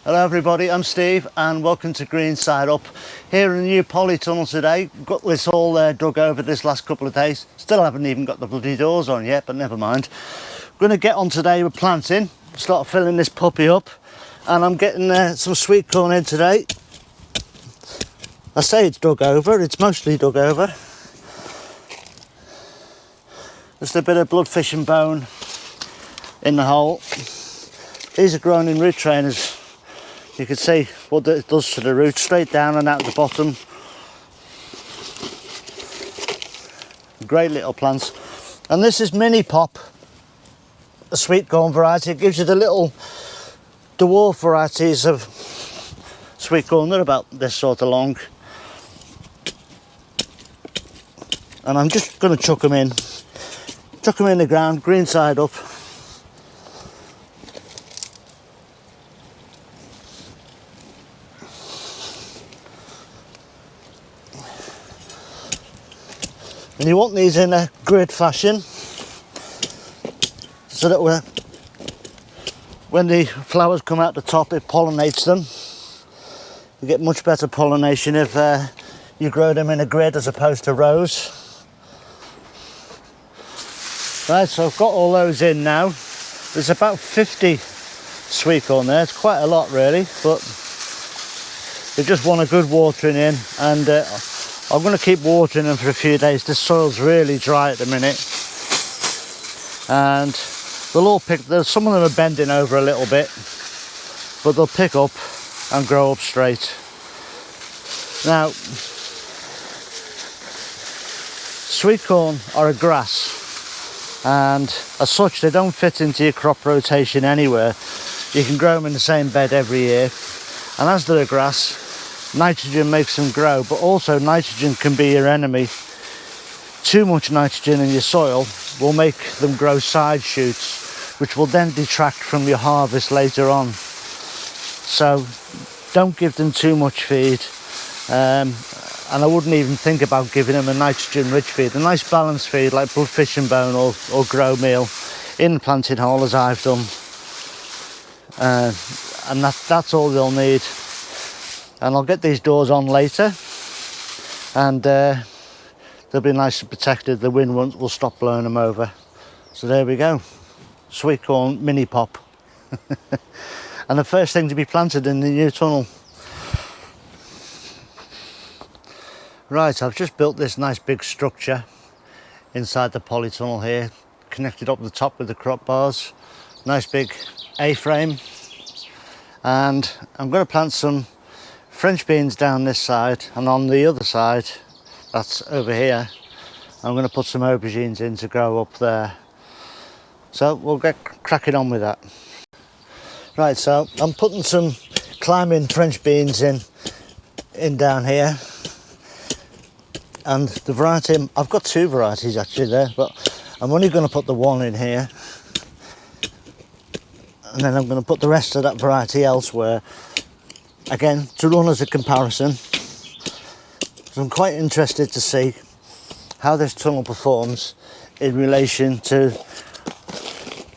Hello everybody, I'm Steve and welcome to Green Side Up. Here in the new Polytunnel today. Got this all dug over this last couple of days. Still haven't even got the bloody doors on yet, but never mind. We're going to get on today with planting, start filling this puppy up, and I'm getting some sweet corn in today. I say it's dug over, it's mostly dug over. Just a bit of bloodfish and bone in the hole. These are grown in root trainers. You can see what it does to the roots, straight down and out the bottom. Great little plants. And this is mini pop, a sweet corn variety. It gives you the little dwarf varieties of sweet corn. They're about this sort of long. And I'm just going to chuck them in the ground, green side up. And you want these in a grid fashion so that when the flowers come out the top, it pollinates them. You get much better pollination if you grow them in a grid as opposed to rows. Right, so I've got all those in now. There's about 50 sweet corn there. It's quite a lot really, but they just want a good watering in, and I'm going to keep watering them for a few days. This soil's really dry at the minute, and they'll all pick. Some of them are bending over a little bit, but they'll pick up and grow up straight. Now, sweet corn are a grass, and as such they don't fit into your crop rotation anywhere. You can grow them in the same bed every year, and as they're a grass, nitrogen makes them grow, but also nitrogen can be your enemy. Too much nitrogen in your soil will make them grow side shoots, which will then detract from your harvest later on. So don't give them too much feed, and I wouldn't even think about giving them a nitrogen rich feed. A nice balanced feed like bloodfish and bone or grow meal in the planting hole, as I've done, and that's all they'll need. And I'll get these doors on later, and they'll be nice and protected. The wind will stop blowing them over. So there we go, sweet corn mini pop. And the first thing to be planted in the new tunnel. Right, I've just built this nice big structure inside the polytunnel here, connected up the top with the crop bars. Nice big A-frame, and I'm going to plant some French beans down this side, and on the other side, that's over here, I'm going to put some aubergines in to grow up there. So we'll get cracking on with that. Right, so I'm putting some climbing French beans in down here, and the variety, I've got two varieties actually there, but I'm only going to put the one in here, and then I'm going to put the rest of that variety elsewhere. Again, to run as a comparison. So I'm quite interested to see how this tunnel performs in relation to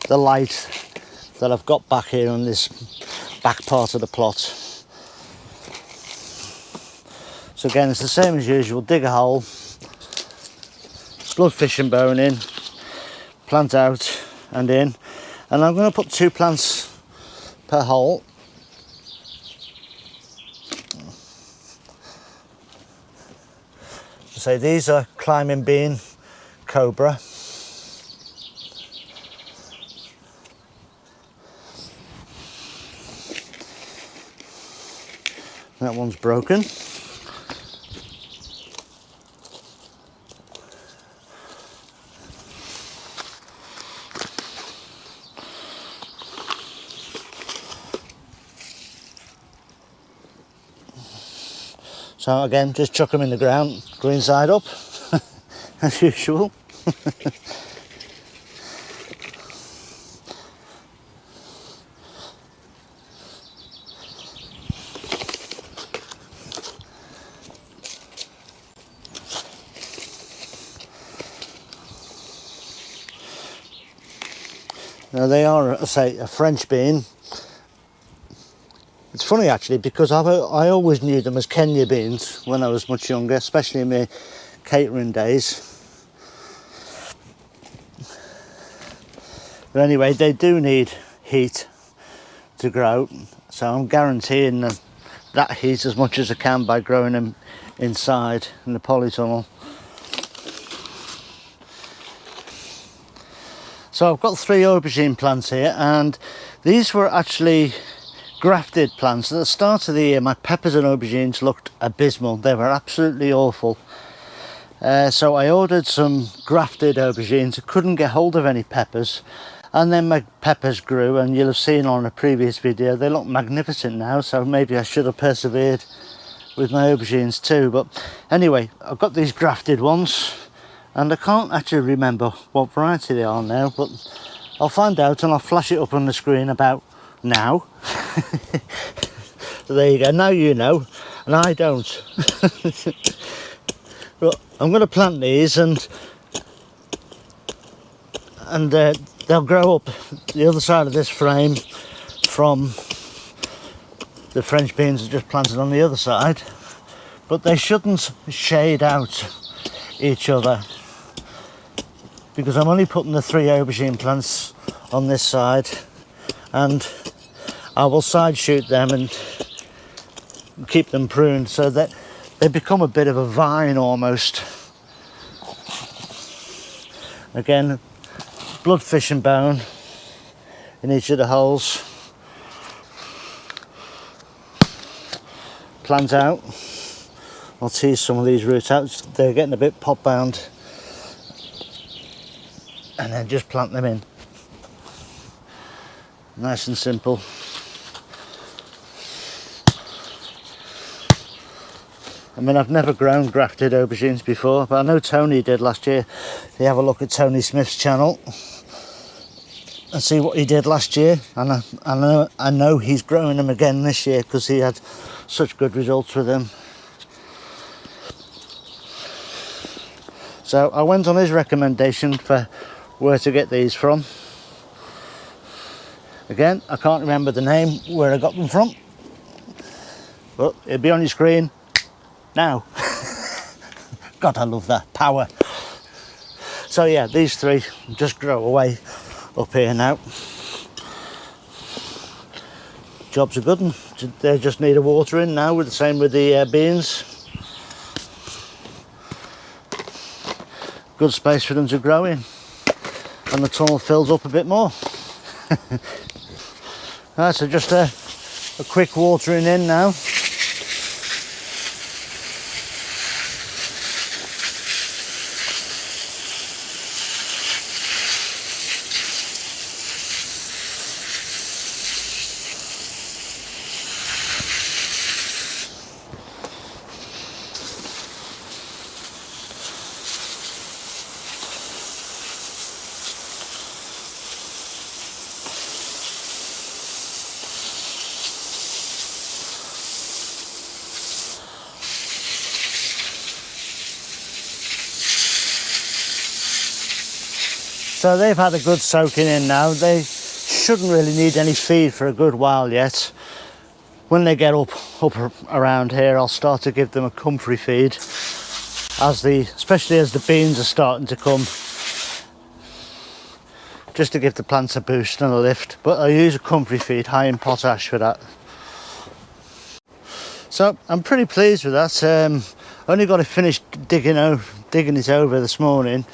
the light that I've got back here on this back part of the plot. So again, it's the same as usual. Dig a hole, bloodfish and bone in, plant out and in, and I'm going to put 2 plants per hole. So these are climbing bean cobra. That one's broken. So again, just chuck them in the ground, green side up, as usual. Now they are, say, a French bean. It's funny actually, because I always knew them as Kenya beans when I was much younger, especially in my catering days. But anyway, they do need heat to grow, so I'm guaranteeing them that heat as much as I can by growing them inside in the polytunnel. So I've got 3 aubergine plants here, and these were actually grafted plants. At the start of the year, my peppers and aubergines looked abysmal. They were absolutely awful. So I ordered some grafted aubergines. I couldn't get hold of any peppers, and then my peppers grew, and you'll have seen on a previous video they look magnificent now, so maybe I should have persevered with my aubergines too. But anyway, I've got these grafted ones, and I can't actually remember what variety they are now, but I'll find out and I'll flash it up on the screen about now. So there you go, now you know, and I don't. But I'm going to plant these, and they'll grow up the other side of this frame from the French beans are just planted on the other side, but they shouldn't shade out each other, because I'm only putting the 3 aubergine plants on this side, and I will side shoot them and keep them pruned so that they become a bit of a vine almost. Again, blood, fish and bone in each of the holes. Plant out. I'll tease some of these roots out, they're getting a bit pot bound, and then just plant them in. Nice and simple. I mean, I've never grown grafted aubergines before, but I know Tony did last year. You have a look at Tony Smith's channel and see what he did last year, and I know he's growing them again this year because he had such good results with them. So I went on his recommendation for where to get these from. Again, I can't remember the name where I got them from, but it'll be on your screen now. God, I love that power. So yeah, these 3 just grow away up here now. Job's a good one. They just need a watering now, with the same with the beans. Good space for them to grow in, and the tunnel fills up a bit more. Right, so just a quick watering in now. So they've had a good soaking in now. They shouldn't really need any feed for a good while yet. When they get up around here, I'll start to give them a comfrey feed, especially as the beans are starting to come, just to give the plants a boost and a lift. But I use a comfrey feed high in potash for that. So I'm pretty pleased with that. Only got to finish digging it over this morning.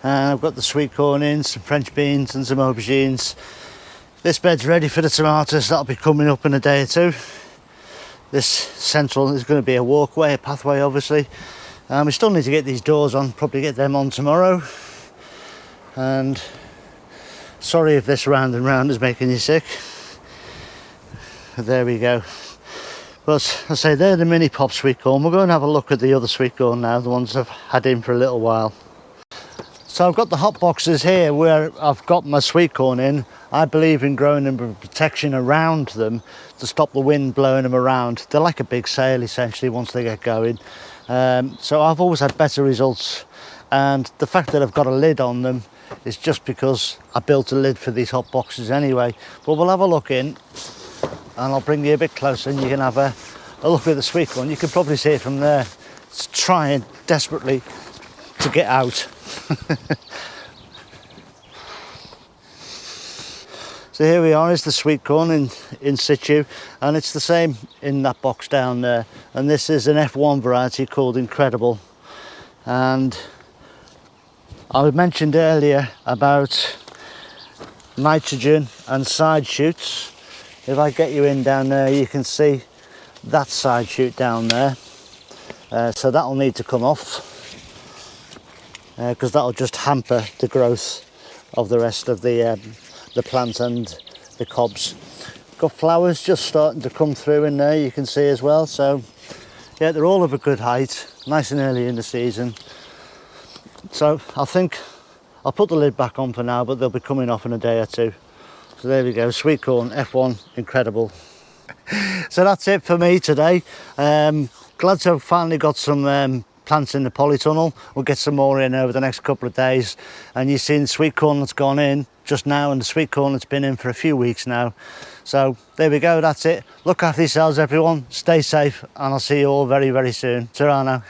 I've got the sweetcorn in, some French beans and some aubergines. This bed's ready for the tomatoes. That'll be coming up in a day or 2. This central is going to be a walkway, a pathway obviously. We still need to get these doors on, probably get them on tomorrow. And sorry if this round and round is making you sick. But there we go. But I say they're the mini pop sweetcorn. We're going to have a look at the other sweetcorn now, the ones I've had in for a little while. So I've got the hot boxes here where I've got my sweetcorn in. I believe in growing them with protection around them to stop the wind blowing them around. They're like a big sail essentially once they get going. So I've always had better results, and the fact that I've got a lid on them is just because I built a lid for these hot boxes anyway. But we'll have a look in and I'll bring you a bit closer and you can have a look at the sweetcorn. You can probably see it from there. It's trying desperately to get out. So here we are, is the sweetcorn in situ, and it's the same in that box down there. And this is an F1 variety called Incredible. And I mentioned earlier about nitrogen and side shoots. If I get you in down there, you can see that side shoot down there. So that'll need to come off, because that'll just hamper the growth of the rest of the plant and the cobs. Got flowers just starting to come through in there, you can see as well. So yeah, they're all of a good height, nice and early in the season. So I think I'll put the lid back on for now, but they'll be coming off in a day or two. So there we go, Sweetcorn F1 Incredible. So that's it for me today. Glad to have finally got some plants in the polytunnel. We'll get some more in over the next couple of days. And you've seen sweetcorn that's gone in just now, and the sweetcorn that's been in for a few weeks now. So there we go, that's it. Look after yourselves, everyone. Stay safe, and I'll see you all very, very soon. Ta-ra now.